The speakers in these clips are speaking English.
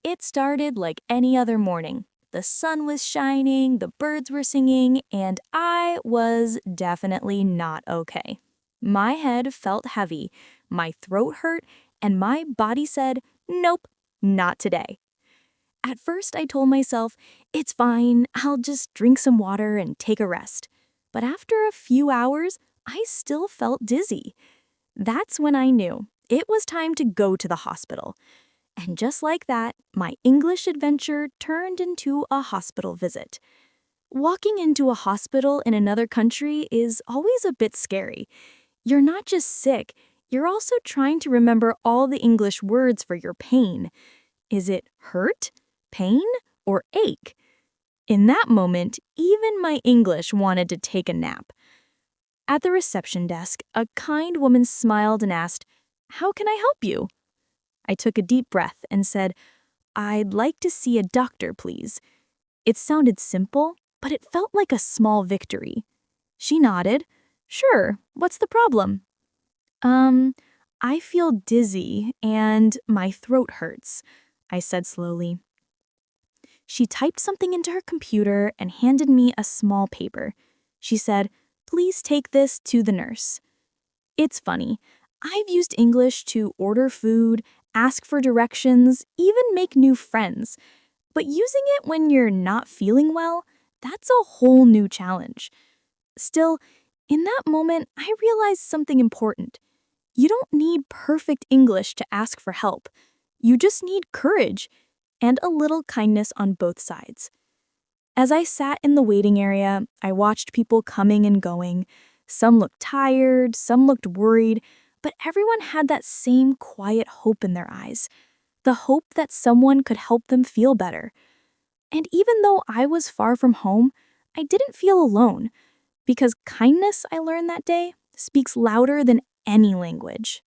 It started like any other morning. The sun was shining, the birds were singing, and I was definitely not okay. My head felt heavy, my throat hurt, and my body said, nope, not today. At first, I told myself, it's fine, I'll just drink some water and take a rest. But after a few hours, I still felt dizzy. That's when I knew it was time to go to the hospital. And just like that, my English adventure turned into a hospital visit. Walking into a hospital in another country is always a bit scary. You're not just sick, you're also trying to remember all the English words for your pain. Is it hurt, pain, or ache? In that moment, even my English wanted to take a nap. At the reception desk, a kind woman smiled and asked, "How can I help you?" I took a deep breath and said, "I'd like to see a doctor, please." It sounded simple, but it felt like a small victory. She nodded. "Sure, what's the problem?" I feel dizzy and my throat hurts," I said slowly. She typed something into her computer and handed me a small paper. She said, "Please take this to the nurse." It's funny. I've used English to order food, ask for directions, even make new friends. But using it when you're not feeling well, that's a whole new challenge. Still, in that moment, I realized something important. You don't need perfect English to ask for help. You just need courage and a little kindness on both sides. As I sat in the waiting area, I watched people coming and going. Some looked tired, some looked worried, but everyone had that same quiet hope in their eyes. The hope that someone could help them feel better. And even though I was far from home, I didn't feel alone, because kindness, I learned that day, speaks louder than any language.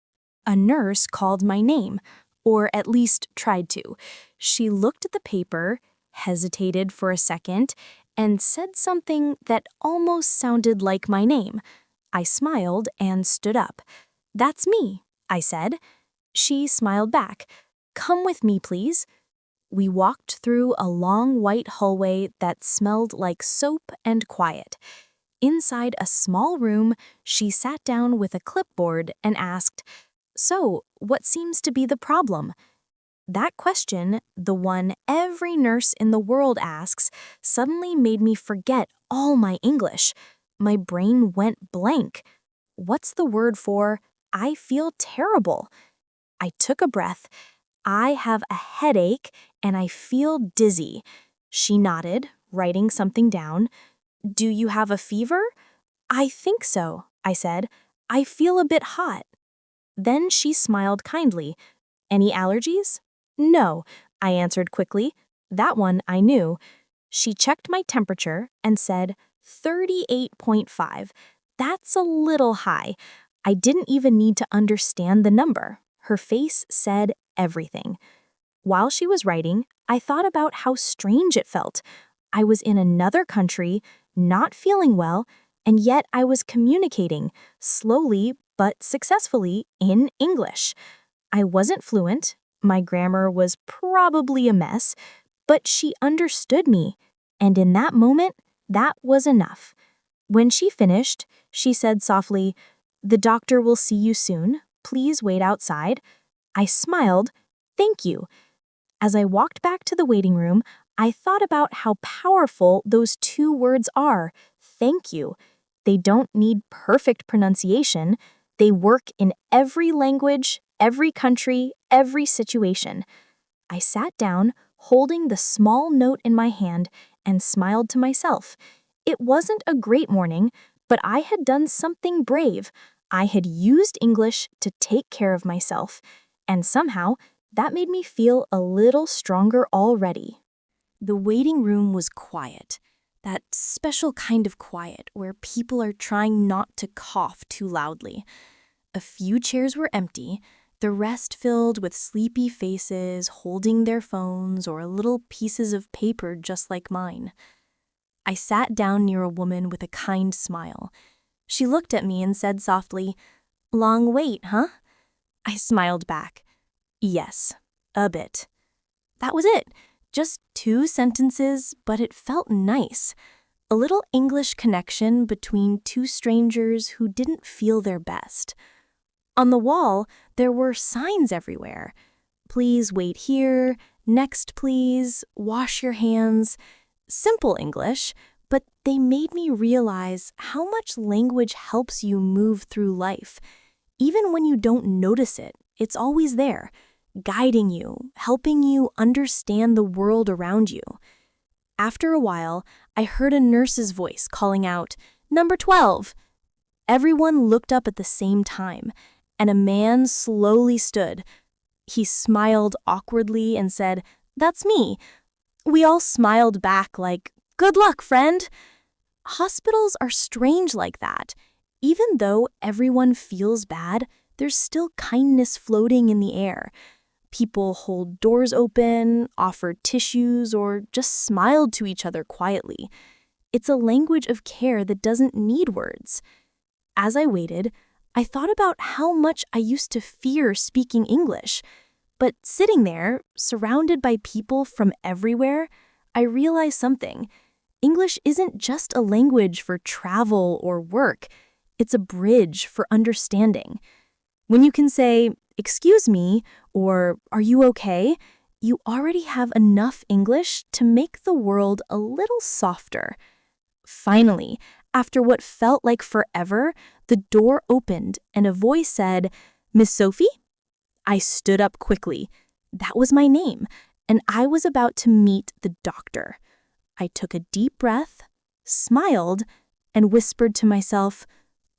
A nurse called my name, or at least tried to. She looked at the paper, hesitated for a second, and said something that almost sounded like my name. I smiled and stood up. "That's me," I said. She smiled back. "Come with me, please." We walked through a long white hallway that smelled like soap and quiet. Inside a small room, she sat down with a clipboard and asked, "So, what seems to be the problem?" That question, the one every nurse in the world asks, suddenly made me forget all my English. My brain went blank. What's the word for, "I feel terrible"? I took a breath. "I have a headache and I feel dizzy." She nodded, writing something down. "Do you have a fever?" "I think so," I said. "I feel a bit hot." Then she smiled kindly. "Any allergies?" "No," I answered quickly. That one I knew. She checked my temperature and said, 38.5. That's a little high. I didn't even need to understand the number. Her face said everything. While she was writing, I thought about how strange it felt. I was in another country, not feeling well, and yet I was communicating, slowly but successfully, in English. I wasn't fluent, my grammar was probably a mess, but she understood me, and in that moment, that was enough. When she finished, she said softly, "The doctor will see you soon. Please wait outside." I smiled, "Thank you." As I walked back to the waiting room, I thought about how powerful those two words are, "thank you." They don't need perfect pronunciation. They work in every language, every country, every situation. I sat down, holding the small note in my hand, and smiled to myself. It wasn't a great morning, but I had done something brave. I had used English to take care of myself, and somehow that made me feel a little stronger already. The waiting room was quiet, that special kind of quiet where people are trying not to cough too loudly. A few chairs were empty, the rest filled with sleepy faces holding their phones or little pieces of paper just like mine. I sat down near a woman with a kind smile. She looked at me and said softly, "Long wait, huh?" I smiled back. "Yes, a bit." That was it. Just 2 sentences, but it felt nice. A little English connection between two strangers who didn't feel their best. On the wall, there were signs everywhere. Please wait here, next please, wash your hands. Simple English, but they made me realize how much language helps you move through life. Even when you don't notice it, it's always there, guiding you, helping you understand the world around you. After a while, I heard a nurse's voice calling out, "Number 12." Everyone looked up at the same time, and a man slowly stood. He smiled awkwardly and said, "That's me." We all smiled back like, "Good luck, friend." Hospitals are strange like that. Even though everyone feels bad, there's still kindness floating in the air. People hold doors open, offered tissues, or just smiled to each other quietly. It's a language of care that doesn't need words. As I waited, I thought about how much I used to fear speaking English. But sitting there, surrounded by people from everywhere, I realized something. English isn't just a language for travel or work. It's a bridge for understanding. When you can say, "Excuse me," or "Are you okay?" you already have enough English to make the world a little softer. Finally, after what felt like forever, the door opened and a voice said, "Miss Sophie?" I stood up quickly. That was my name, and I was about to meet the doctor. I took a deep breath, smiled, and whispered to myself,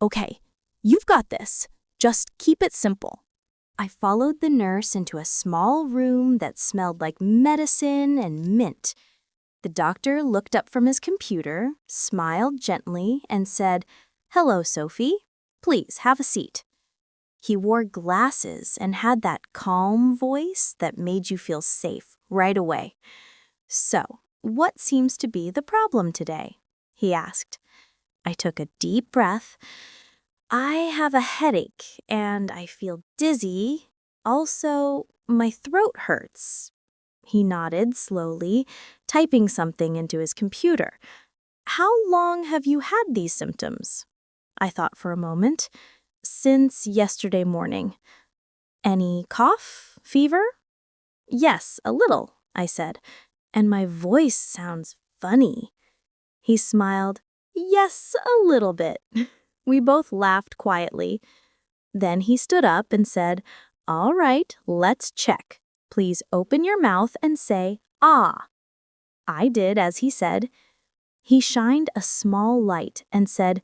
"Okay, you've got this. Just keep it simple." I followed the nurse into a small room that smelled like medicine and mint. The doctor looked up from his computer, smiled gently, and said, "Hello, Sophie. Please have a seat." He wore glasses and had that calm voice that made you feel safe right away. "So, what seems to be the problem today?" he asked. I took a deep breath. "I have a headache and I feel dizzy. Also, my throat hurts." He nodded slowly, typing something into his computer. "How long have you had these symptoms?" I thought for a moment. "Since yesterday morning." "Any cough, fever?" "Yes, a little," I said, "and my voice sounds funny." He smiled. "Yes, a little bit." We both laughed quietly. Then he stood up and said, "All right, let's check. Please open your mouth and say, 'Ah.'" I did as he said. He shined a small light and said,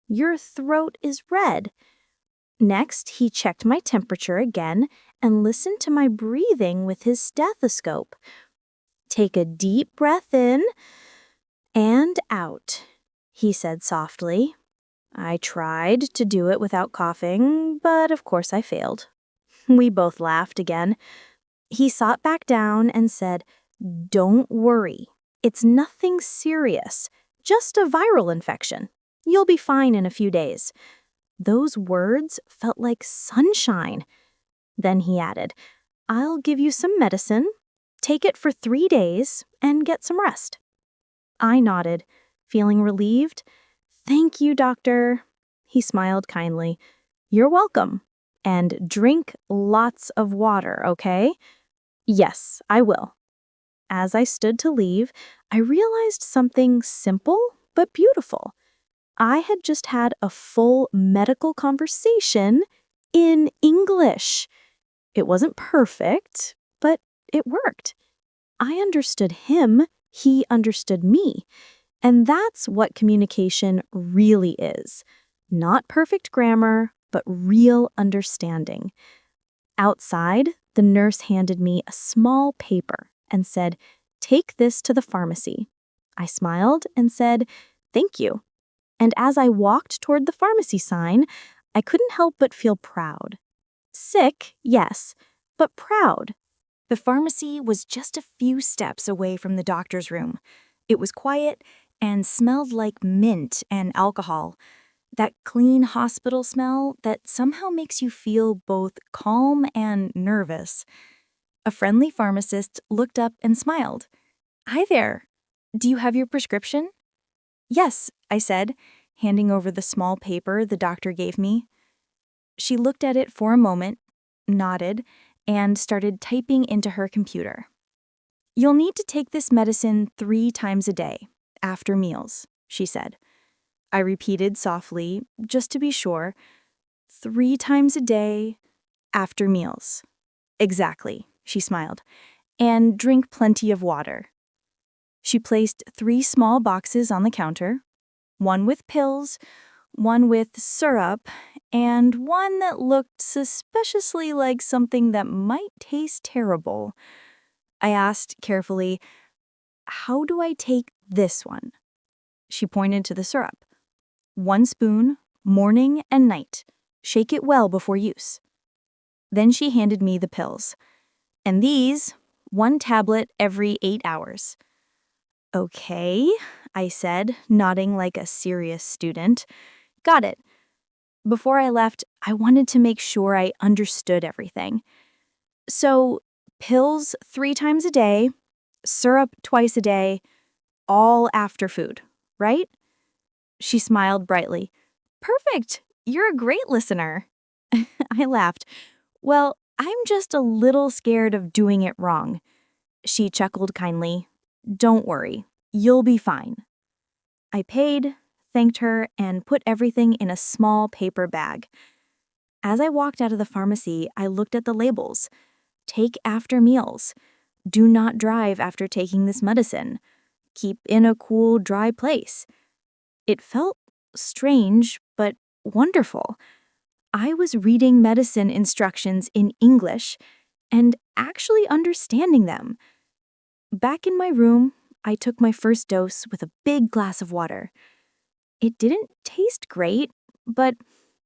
"Your throat is red." Next, he checked my temperature again and listened to my breathing with his stethoscope. "Take a deep breath in and out," he said softly. I tried to do it without coughing, but of course I failed. We both laughed again. He sat back down and said, "Don't worry. It's nothing serious, just a viral infection. You'll be fine in a few days." Those words felt like sunshine. Then he added, "I'll give you some medicine. Take it for 3 days and get some rest." I nodded, feeling relieved. "Thank you, doctor." He smiled kindly. "You're welcome. And drink lots of water, okay?" "Yes, I will." As I stood to leave, I realized something simple but beautiful. I had just had a full medical conversation in English. It wasn't perfect, but it worked. I understood him, he understood me. And that's what communication really is. Not perfect grammar, but real understanding. Outside, the nurse handed me a small paper and said, "Take this to the pharmacy." I smiled and said, "Thank you." And as I walked toward the pharmacy sign, I couldn't help but feel proud. Sick, yes, but proud. The pharmacy was just a few steps away from the doctor's room. It was quiet and smelled like mint and alcohol. That clean hospital smell that somehow makes you feel both calm and nervous. A friendly pharmacist looked up and smiled. "Hi there. Do you have your prescription?" "Yes," I said, handing over the small paper the doctor gave me. She looked at it for a moment, nodded, and started typing into her computer. "You'll need to take this medicine 3 times a day, after meals," she said. I repeated softly, just to be sure. 3 times a day, after meals. "Exactly," she smiled. "And drink plenty of water." She placed 3 small boxes on the counter, one with pills, one with syrup, and one that looked suspiciously like something that might taste terrible. I asked carefully, "How do I take this one?" She pointed to the syrup. "1 spoon, morning and night. Shake it well before use." Then she handed me the pills. "And these, 1 tablet every 8 hours." "Okay," I said, nodding like a serious student. "Got it." Before I left, I wanted to make sure I understood everything. "So, pills 3 times a day, syrup twice a day, all after food, right?" She smiled brightly. "Perfect! You're a great listener." I laughed. "Well, I'm just a little scared of doing it wrong." She chuckled kindly. "Don't worry, you'll be fine." I paid, thanked her, and put everything in a small paper bag. As I walked out of the pharmacy, I looked at the labels. "Take after meals. Do not drive after taking this medicine. Keep in a cool, dry place." It felt strange, but wonderful. I was reading medicine instructions in English and actually understanding them. Back in my room, I took my first dose with a big glass of water. It didn't taste great, but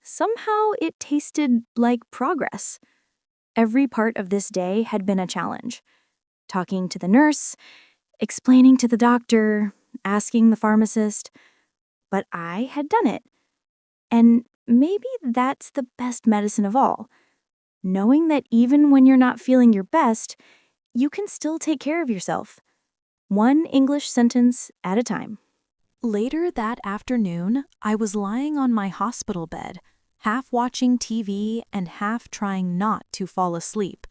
somehow it tasted like progress. Every part of this day had been a challenge. Talking to the nurse, explaining to the doctor, asking the pharmacist. But I had done it. And maybe that's the best medicine of all. Knowing that even when you're not feeling your best, you can still take care of yourself. One English sentence at a time. Later that afternoon, I was lying on my hospital bed, half watching TV and half trying not to fall asleep.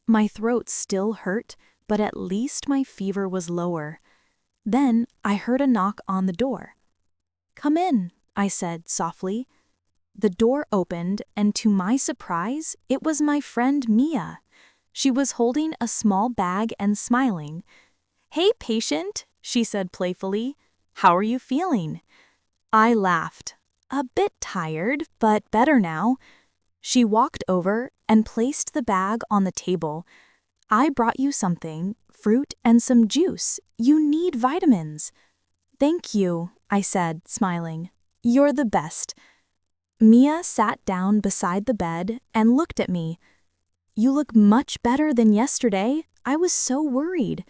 My throat still hurt, but at least my fever was lower. Then I heard a knock on the door. "Come in," I said softly. The door opened, and to my surprise, it was my friend Mia. She was holding a small bag and smiling. "Hey, patient," she said playfully. "How are you feeling?" I laughed. "A bit tired, but better now." She walked over and placed the bag on the table. "I brought you something, fruit and some juice. You need vitamins." "Thank you," I said, smiling. "You're the best." Mia sat down beside the bed and looked at me. "You look much better than yesterday. I was so worried."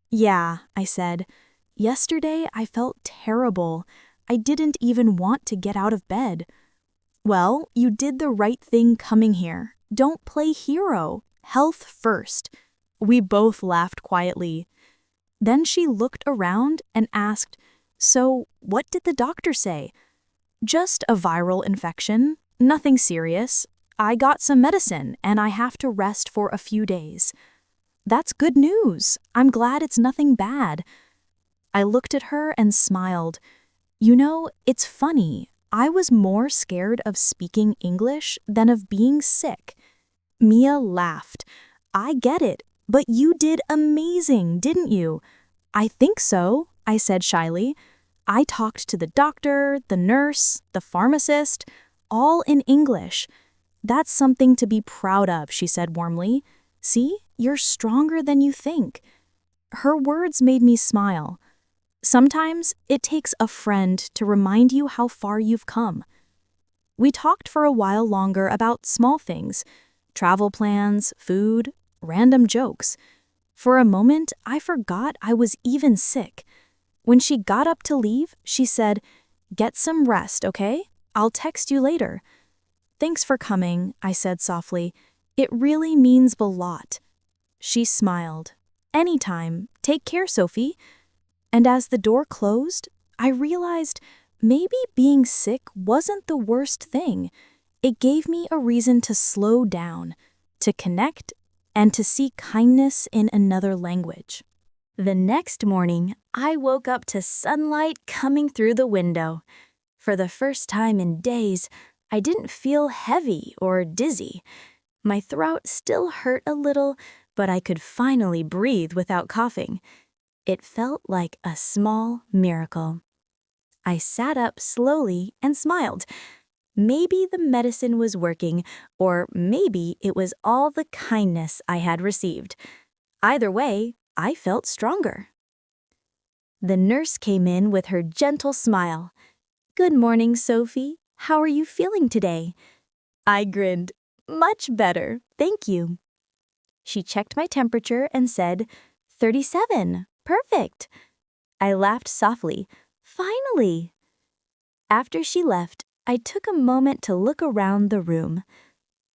"Yeah," I said. "Yesterday I felt terrible. I didn't even want to get out of bed." "Well, you did the right thing coming here. Don't play hero. Health first." We both laughed quietly. Then she looked around and asked, "So, what did the doctor say?" "Just a viral infection. Nothing serious. I got some medicine and I have to rest for a few days." "That's good news. I'm glad it's nothing bad." I looked at her and smiled. "You know, it's funny. I was more scared of speaking English than of being sick." Mia laughed. "I get it, but you did amazing, didn't you?" "I think so," I said shyly. "I talked to the doctor, the nurse, the pharmacist, all in English." "That's something to be proud of," she said warmly. "See, you're stronger than you think." Her words made me smile. Sometimes it takes a friend to remind you how far you've come. We talked for a while longer about small things, travel plans, food, random jokes. For a moment, I forgot I was even sick. When she got up to leave, she said, "Get some rest, okay? I'll text you later." "Thanks for coming," I said softly. "It really means a lot." She smiled. Anytime. Take care, Sophie. And as the door closed, I realized maybe being sick wasn't the worst thing. It gave me a reason to slow down, to connect, and to see kindness in another language. The next morning, I woke up to sunlight coming through the window. For the first time in days, I didn't feel heavy or dizzy. My throat still hurt a little, but I could finally breathe without coughing. It felt like a small miracle. I sat up slowly and smiled. Maybe the medicine was working, or maybe it was all the kindness I had received. Either way, I felt stronger. The nurse came in with her gentle smile. "Good morning, Sophie. How are you feeling today?" I grinned. "Much better, thank you." She checked my temperature and said, 37, perfect. I laughed softly. Finally. After she left, I took a moment to look around the room.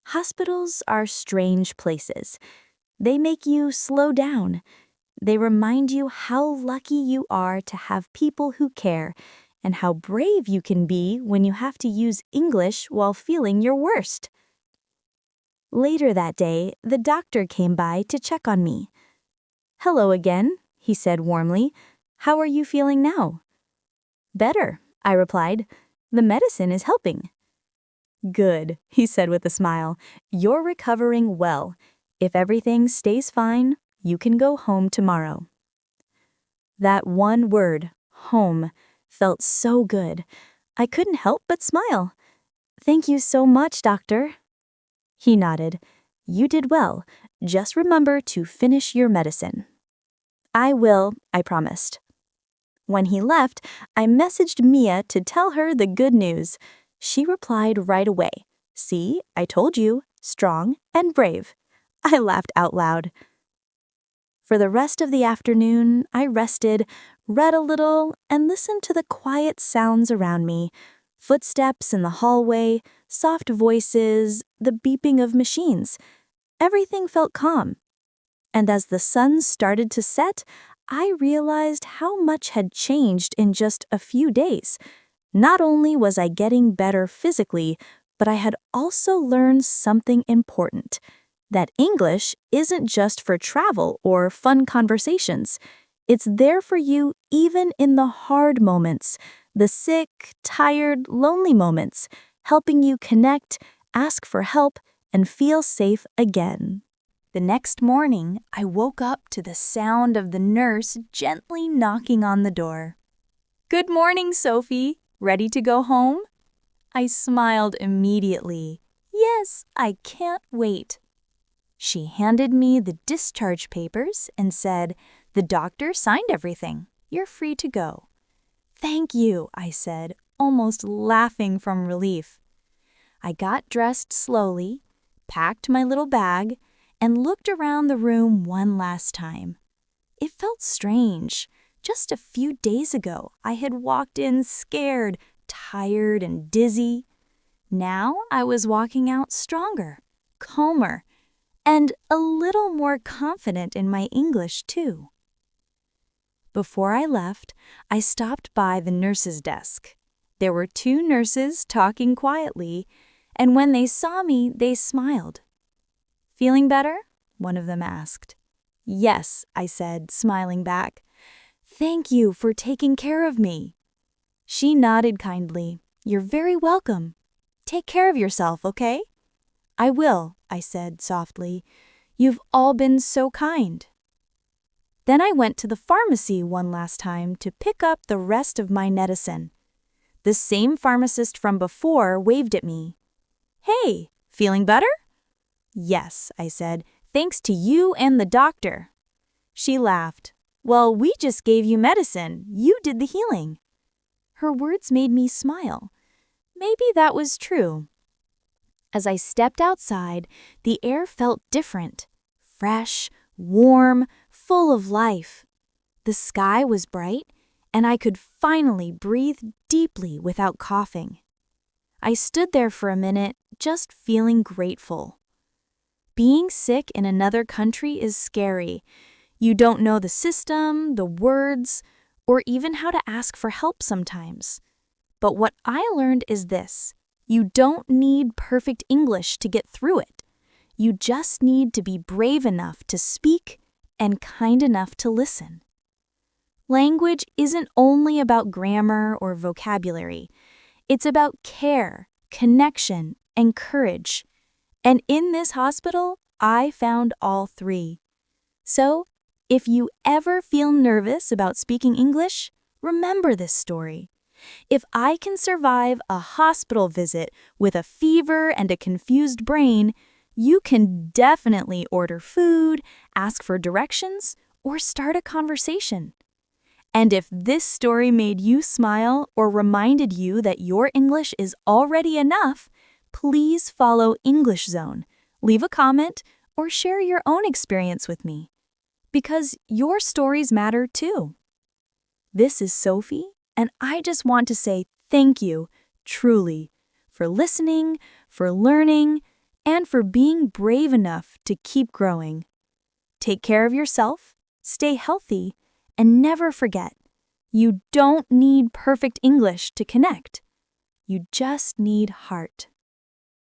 Hospitals are strange places. They make you slow down. They remind you how lucky you are to have people who care, and how brave you can be when you have to use English while feeling your worst. Later that day, the doctor came by to check on me. "Hello again," he said warmly. "How are you feeling now?" "Better," I replied. "The medicine is helping." "Good," he said with a smile. "You're recovering well. If everything stays fine, you can go home tomorrow." That one word, home, felt so good. I couldn't help but smile. "Thank you so much, doctor." He nodded. "You did well. Just remember to finish your medicine." "I will," I promised. When he left, I messaged Mia to tell her the good news. She replied right away. "See, I told you, strong and brave." I laughed out loud. For the rest of the afternoon, I rested, read a little, and listened to the quiet sounds around me. Footsteps in the hallway, soft voices, the beeping of machines. Everything felt calm. And as the sun started to set, I realized how much had changed in just a few days. Not only was I getting better physically, but I had also learned something important. That English isn't just for travel or fun conversations. It's there for you even in the hard moments, the sick, tired, lonely moments, helping you connect, ask for help, and feel safe again. The next morning, I woke up to the sound of the nurse gently knocking on the door. "Good morning, Sophie. Ready to go home?" I smiled immediately. "Yes, I can't wait." She handed me the discharge papers and said, "The doctor signed everything. You're free to go." "Thank you," I said, almost laughing from relief. I got dressed slowly, packed my little bag, and looked around the room one last time. It felt strange. Just a few days ago, I had walked in scared, tired, and dizzy. Now I was walking out stronger, calmer, and a little more confident in my English, too. Before I left, I stopped by the nurse's desk. There were two nurses talking quietly, and when they saw me, they smiled. "Feeling better?" one of them asked. "Yes," I said, smiling back. "Thank you for taking care of me." She nodded kindly. "You're very welcome. Take care of yourself, okay?" "I will," I said softly. "You've all been so kind." Then I went to the pharmacy one last time to pick up the rest of my medicine. The same pharmacist from before waved at me. "Hey, feeling better?" "Yes," I said, "thanks to you and the doctor." She laughed. "Well, we just gave you medicine. You did the healing." Her words made me smile. Maybe that was true. As I stepped outside, the air felt different. Fresh, warm, full of life. The sky was bright, and I could finally breathe deeply without coughing. I stood there for a minute, just feeling grateful. Being sick in another country is scary. You don't know the system, the words, or even how to ask for help sometimes. But what I learned is this: you don't need perfect English to get through it. You just need to be brave enough to speak and kind enough to listen. Language isn't only about grammar or vocabulary. It's about care, connection, and courage. And in this hospital, I found all three. So, if you ever feel nervous about speaking English, remember this story. If I can survive a hospital visit with a fever and a confused brain, you can definitely order food, ask for directions, or start a conversation. And if this story made you smile or reminded you that your English is already enough, please follow English Zone, leave a comment, or share your own experience with me. Because your stories matter too. This is Sophie, and I just want to say thank you, truly, for listening, for learning, and for being brave enough to keep growing. Take care of yourself, stay healthy, and never forget, you don't need perfect English to connect. You just need heart.